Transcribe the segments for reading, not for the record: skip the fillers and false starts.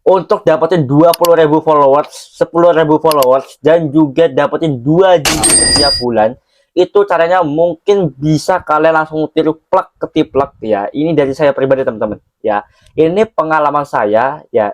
untuk dapetin 20.000 followers, 10.000 followers, dan juga dapetin 2 GB setiap bulan. Itu caranya mungkin bisa kalian langsung tiru plak ketiplak ya. Ini dari saya pribadi teman-teman ya. Ini pengalaman saya ya,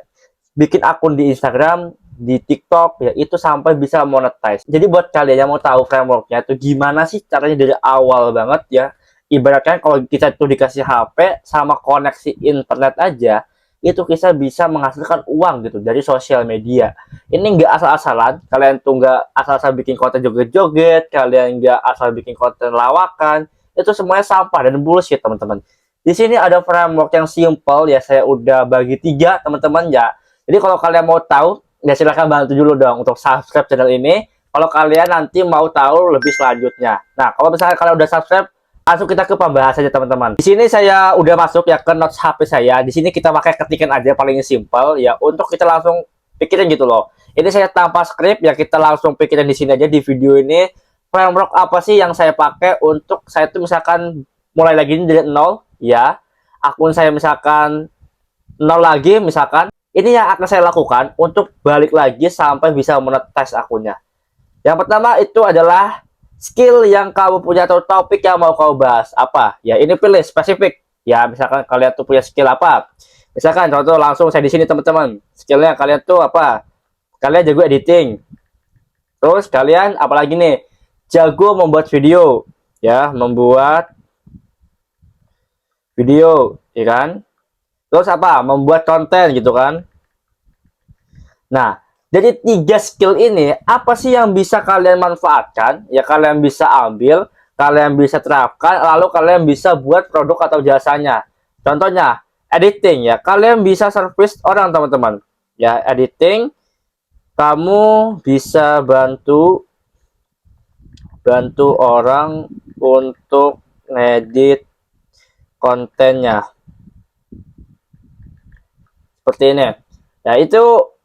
bikin akun di Instagram, di TikTok ya, itu sampai bisa monetize. Jadi buat kalian yang mau tahu frameworknya itu gimana sih caranya dari awal banget ya, ibaratnya kalau kita tuh dikasih HP sama koneksi internet aja, itu kita bisa menghasilkan uang gitu dari sosial media. Ini nggak asal-asalan, kalian tuh nggak asal-asal bikin konten joget-joget, kalian nggak asal bikin konten lawakan, itu semuanya sampah dan bullshit teman-teman. Di sini ada framework yang simple ya, saya udah bagi 3 teman-teman ya. Jadi kalau kalian mau tahu, ya silahkan bantu dulu dong untuk subscribe channel ini. Kalau kalian nanti mau tahu lebih selanjutnya. Nah, kalau misalnya kalian udah subscribe, langsung kita ke pembahasannya teman-teman. Di sini saya udah masuk ya ke notes HP saya. Di sini kita pakai ketikan aja paling simpel ya, untuk kita langsung pikirin gitu loh. Ini saya tanpa skrip ya, kita langsung pikirin di sini aja di video ini. Framework apa sih yang saya pakai untuk saya tuh misalkan mulai lagi dari nol ya. Akun saya misalkan nol lagi misalkan. Ini yang akan saya lakukan untuk balik lagi sampai bisa monetize akunnya. Yang pertama itu adalah skill yang kamu punya atau topik yang mau kau bahas apa ya, ini pilih spesifik ya. Misalkan kalian tuh punya skill apa, misalkan contoh langsung saya di sini teman-teman, skillnya kalian tuh apa, kalian jago editing, terus kalian apalagi nih, jago membuat video ya, membuat video ya kan, terus apa, membuat konten gitu kan. Nah, jadi 3 skill ini apa sih yang bisa kalian manfaatkan? Ya kalian bisa ambil, kalian bisa terapkan, lalu kalian bisa buat produk atau jasanya. Contohnya, editing ya. Kalian bisa service orang teman-teman. Ya, editing kamu bisa bantu orang untuk ngedit kontennya. Seperti ini. Ya, itu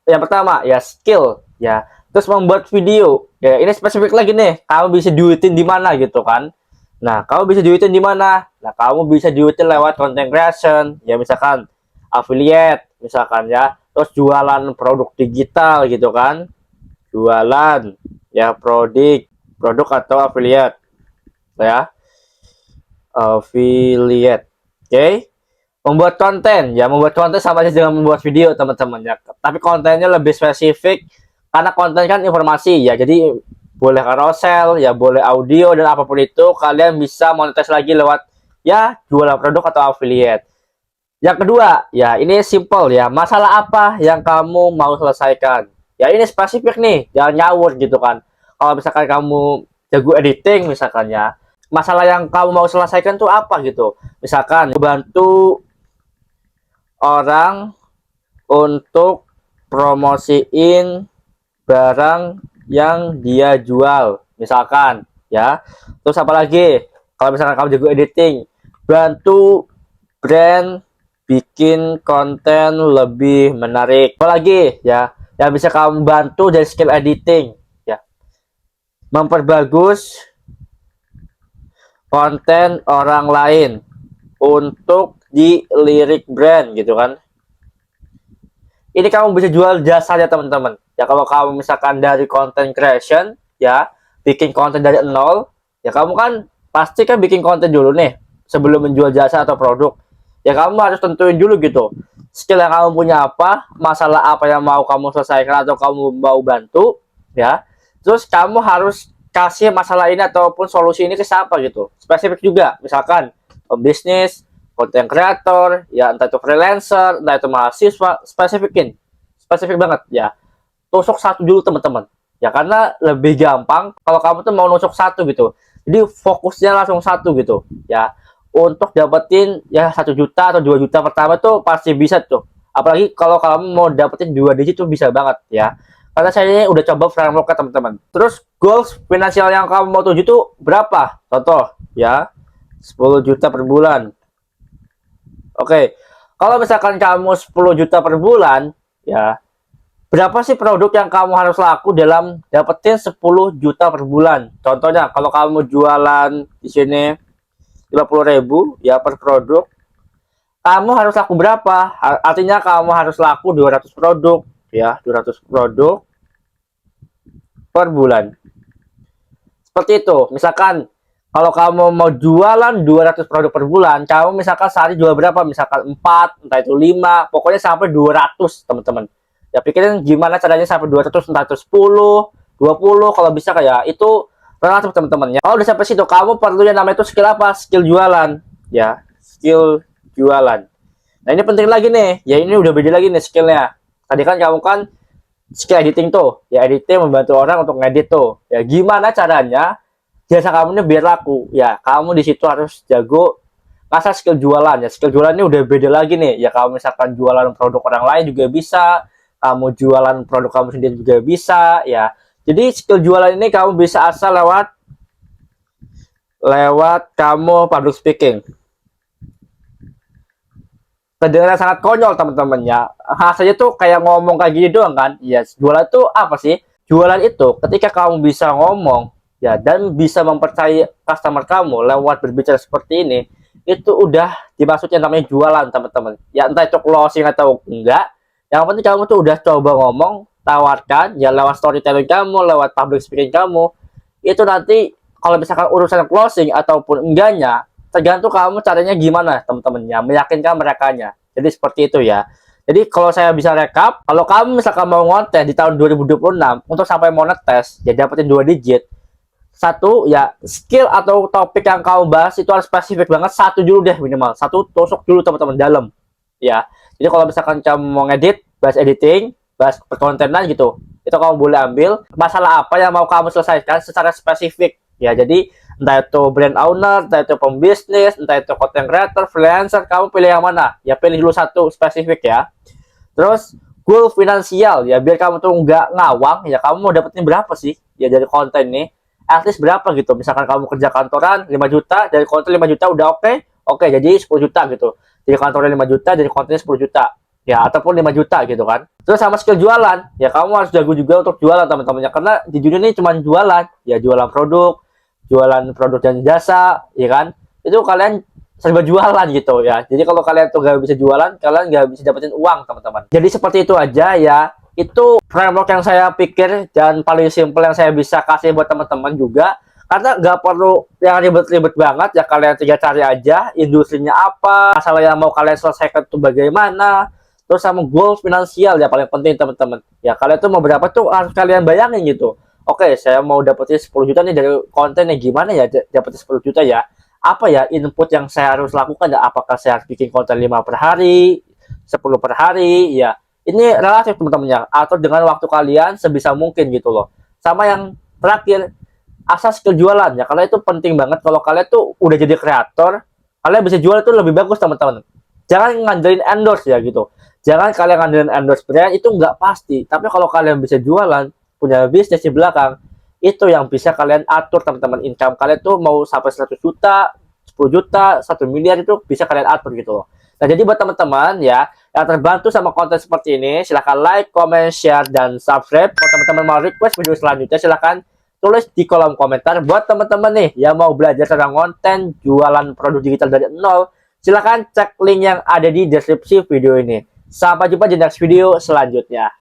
yang pertama ya, skill ya. Terus membuat video ya, ini spesifik lagi nih, kamu bisa duitin di mana gitu kan. Nah, kamu bisa duitin di mana? Nah, kamu bisa duitin lewat content creation ya, misalkan affiliate misalkan ya, terus jualan produk digital gitu kan, jualan ya produk atau affiliate ya, affiliate. Oke. Membuat konten ya, membuat konten sama aja dengan membuat video teman-teman ya, tapi kontennya lebih spesifik karena konten kan informasi ya. Jadi boleh carousel ya, boleh audio, dan apapun itu kalian bisa monetize lagi lewat ya jualan produk atau affiliate. Yang kedua ya, ini simple ya, masalah apa yang kamu mau selesaikan ya, ini spesifik nih, jangan nyawur gitu kan. Kalau misalkan kamu jago editing misalkan ya, masalah yang kamu mau selesaikan tuh apa gitu, misalkan bantu orang untuk promosiin barang yang dia jual misalkan ya. Terus apalagi, kalau misalkan kamu jago editing, bantu brand bikin konten lebih menarik. Apalagi ya yang bisa kamu bantu dari skill editing ya, memperbagus konten orang lain untuk di lirik brand gitu kan. Ini kamu bisa jual jasanya teman-teman ya. Kalau kamu misalkan dari content creation ya, bikin konten dari nol ya, kamu kan pasti kan bikin konten dulu nih sebelum menjual jasa atau produk ya. Kamu harus tentuin dulu gitu, skill yang kamu punya apa, masalah apa yang mau kamu selesaikan atau kamu mau bantu ya. Terus kamu harus kasih masalah ini ataupun solusi ini ke siapa gitu, spesifik juga. Misalkan pembisnis, konten kreator ya, entah itu freelancer, entah itu mahasiswa, spesifik banget ya. Tusuk satu dulu teman-teman ya, karena lebih gampang kalau kamu tuh mau nusuk satu gitu. Jadi fokusnya langsung satu gitu ya, untuk dapetin ya 1 juta atau 2 juta pertama tuh pasti bisa tuh. Apalagi kalau kamu mau dapetin 2 digit tuh bisa banget ya, karena saya ini udah coba framework teman-teman. Terus goals finansial yang kamu mau tuju tuh berapa? Contoh ya, 10 juta per bulan. Oke, kalau misalkan kamu 10 juta per bulan, ya, berapa sih produk yang kamu harus laku dalam dapetin 10 juta per bulan? Contohnya, kalau kamu jualan di sini 50.000 ya per produk, kamu harus laku berapa? Artinya kamu harus laku 200 produk ya, 200 produk per bulan. Seperti itu. Misalkan kalau kamu mau jualan 200 produk per bulan, kamu misalkan sehari jual berapa? Misalkan 4, entah itu 5, pokoknya sampai 200, teman-teman. Ya pikirin gimana caranya sampai 200, entah itu 10, 20, kalau bisa kayak itu relatif, teman-teman ya. Kalau udah sampai situ, kamu perlu yang namanya itu skill apa? Skill jualan. Ya, skill jualan. Nah, ini penting lagi nih. Ya, ini udah beda lagi nih skillnya. Tadi kan kamu kan skill editing tuh, ya editing membantu orang untuk ngedit tuh. Ya gimana caranya jasa kamu ini biar laku? Ya kamu di situ harus jago ngasah skill jualan. Ya skill jualan ini udah beda lagi nih. Ya kamu misalkan jualan produk orang lain juga bisa, kamu jualan produk kamu sendiri juga bisa. Ya jadi skill jualan ini kamu bisa asal lewat kamu public speaking. Kedengaran sangat konyol, teman-teman ya. Hasilnya tuh kayak ngomong kayak gini doang kan. Yes, jualan itu apa sih? Jualan itu ketika kamu bisa ngomong ya dan bisa mempercayai customer kamu lewat berbicara seperti ini, itu udah dimaksud yang namanya jualan, teman-teman. Ya entah itu closing atau enggak, yang penting kamu tuh udah coba ngomong, tawarkan ya lewat storytelling kamu, lewat public speaking kamu. Itu nanti kalau misalkan urusan closing ataupun enggaknya, tergantung kamu caranya gimana, teman-temannya meyakinkan merekanya. Jadi seperti itu ya. Jadi kalau saya bisa rekap, kalau kamu misalkan mau ngonten di tahun 2026 untuk sampai monetis, ya dapetin 2 digit. Satu ya skill atau topik yang kamu bahas itu harus spesifik banget, satu dulu deh minimal, satu tusuk dulu, teman-teman, dalam ya. Jadi kalau misalkan kamu mau ngedit, bahas editing, bahas perkontenan gitu, itu kamu boleh ambil masalah apa yang mau kamu selesaikan secara spesifik ya. Jadi entah itu brand owner, entah itu pembisnis, entah itu content creator, freelancer, kamu pilih yang mana ya, pilih dulu satu spesifik ya. Terus goal finansial ya, biar kamu tuh nggak ngawang ya, kamu mau dapetin berapa sih ya dari konten ini, at least berapa gitu. Misalkan kamu kerja kantoran 5 juta, dari konten 5 juta udah oke, jadi 10 juta gitu. Jadi kantoran 5 juta, jadi kontennya 10 juta ya, ataupun 5 juta gitu kan. Terus sama skill jualan ya, kamu harus jago juga untuk jualan, teman-temannya, karena di dunia ini cuma jualan ya, jualan produk dan jasa ya kan. Itu kalian serba jualan gitu ya. Jadi kalau kalian tuh gak bisa jualan, kalian gak bisa dapetin uang, teman-teman. Jadi seperti itu aja ya. Itu framework yang saya pikir dan paling simple yang saya bisa kasih buat teman-teman juga. Karena gak perlu yang ribet-ribet banget ya, kalian tinggal cari aja industrinya apa, masalah yang mau kalian selesaikan itu bagaimana. Terus sama goal finansial ya, paling penting, teman-teman. Ya kalian tuh mau berapa tuh harus kalian bayangin gitu. Oke, saya mau dapetin 10 juta nih dari kontennya, gimana ya dapetin 10 juta ya? Apa ya input yang saya harus lakukan ya? Apakah saya harus bikin konten 5 per hari, 10 per hari ya? Ini relatif, teman-teman ya, atau dengan waktu kalian sebisa mungkin gitu loh. Sama yang terakhir, asas skill jualan ya, karena itu penting banget. Kalau kalian tuh udah jadi kreator, kalian bisa jual itu lebih bagus, teman-teman. Jangan ngandelin endorse ya gitu. Jangan kalian ngandelin endorse brand, itu nggak pasti. Tapi kalau kalian bisa jualan, punya bisnis di belakang, itu yang bisa kalian atur, teman-teman. Income kalian tuh mau sampai 100 juta, 10 juta, 1 miliar, itu bisa kalian atur gitu loh. Nah, jadi buat teman-teman ya yang terbantu sama konten seperti ini, silahkan like, comment, share, dan subscribe. Kalau teman-teman mau request video selanjutnya, silahkan tulis di kolom komentar. Buat teman-teman nih yang mau belajar tentang konten jualan produk digital dari nol, silahkan cek link yang ada di deskripsi video ini. Sampai jumpa di next video selanjutnya.